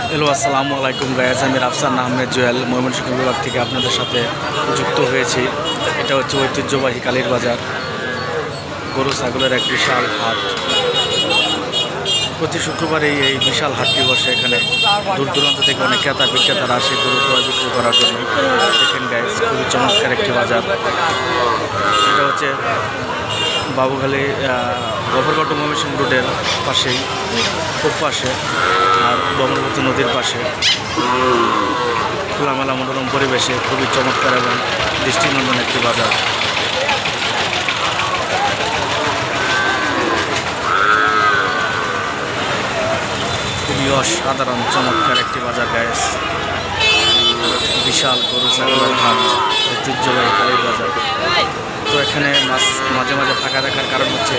Hello, আসসালামু আলাইকুম guys. আমি রাফসান আহমেদ জুয়েল ময়মনসিংহ বিভাগ থেকে আপনাদের সাথে যুক্ত হয়েছি। এটা হচ্ছে ঐতিহ্যবাহী কালীর বাজার, গরু ছাগলের এক বিশাল হাট। প্রতি শুক্রবারে এই বিশাল হাটটি বসে। এখানে দূর দূরান্ত থেকে অনেক ক্রেতা বিক্রেতারা আসে গরু ক্রয় বিক্রি করার জন্য। দেখেন গাইস, খুবই চমৎকার একটি বাজার। এটা হচ্ছে বাবুখালী গফরঘাট ময়মনসিংহ রোডের পাশেই, খুব পাশে, আর ব্রহ্মপুত্র নদীর পাশে। খোলামেলা মনোরম পরিবেশে খুবই চমৎকার এবং দৃষ্টিনন্দন একটি বাজার। খুবই অসাধারণ চমৎকার একটি বাজার গাইস। বিশাল গরু ছাগলের হাট, ঐতিহ্যবাহী কালীর বাজার। তো এখানে মাঝে মাঝে ফাঁকা দেখার কারণ হচ্ছে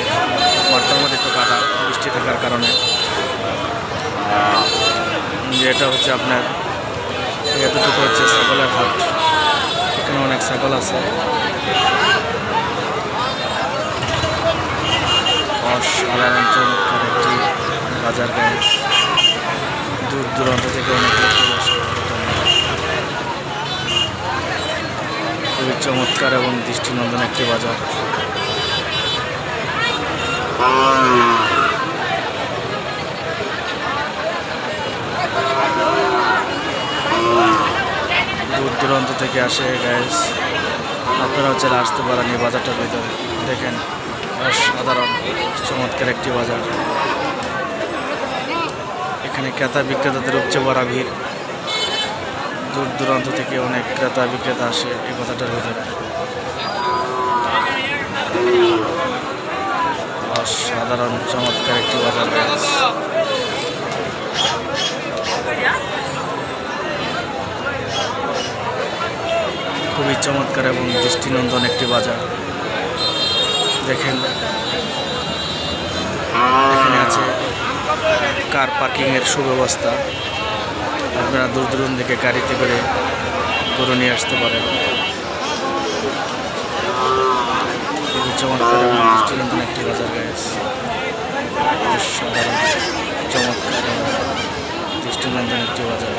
মাঠটার মধ্যে একটু কাটা বৃষ্টি থাকার কারণে। যেটা হচ্ছে আপনার এতটুকু হচ্ছে ছাগলের হাট। এখানে অনেক ছাগল আছে। অসাধারণ চমৎকার একটি বাজার গাইস। দূর দূরান্ত থেকে অনেক লোক আসে। খুবই চমৎকার এবং দৃষ্টিনন্দন একটি বাজার। দূর দূরান্ত থেকে আসে গাইস। আপনারা চলে আসতে পারেন এই বাজারটার ভিতরে। দেখেন, অসাধারণ চমৎকার একটি বাজার। এখানে ক্রেতা বিক্রেতাদের উপচে পড়া ভিড়। দূর দূরান্ত থেকে অনেক ক্রেতা বিক্রেতা আসে এই বাজারটার ভিতরে। অসাধারণ চমৎকার একটি বাজার গাইস। খুবই চমৎকার এবং দৃষ্টিনন্দন একটি বাজার। দেখেন, এখানে আছে কার পার্কিংয়ের সুব্যবস্থা। আপনারা দূর দূরান্ত থেকে গাড়িতে করে গরু নিয়ে আসতে পারেন। খুবই চমৎকার এবং দৃষ্টিনন্দন একটি বাজার গাইস। অসাধারণ চমৎকার এবং দৃষ্টিনন্দন একটি বাজার।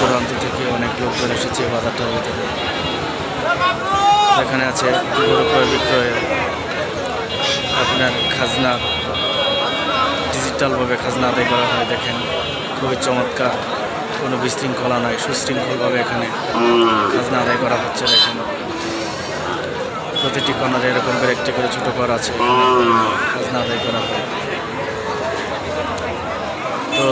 দূরান্ত থেকে অনেক লোকজন এসেছে বাজারটার ভিতরে। এখানে আছে গরু ক্রয় বিক্রয়। আপনার খাজনা ডিজিটালভাবে খাজনা আদায় করা হয়। দেখেন, খুবই চমৎকার, কোনো বিশৃঙ্খলা নয়, সুশৃঙ্খলভাবে এখানে খাজনা আদায় করা হচ্ছে। দেখেন, প্রতিটি কর্নারে এরকম করে একটি করে ছোটো ঘর আছে, খাজনা আদায় করা হয়। তো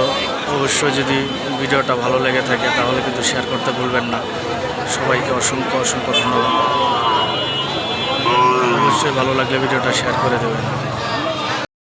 অবশ্যই যদি ভিডিওটা ভালো লেগে থাকে তাহলে কিন্তু শেয়ার করতে ভুলবেন না। সবাইকে অসংখ্য অসংখ্য ধন্যবাদ। অবশ্যই ভালো লাগলে ভিডিওটা শেয়ার করে দেবেন।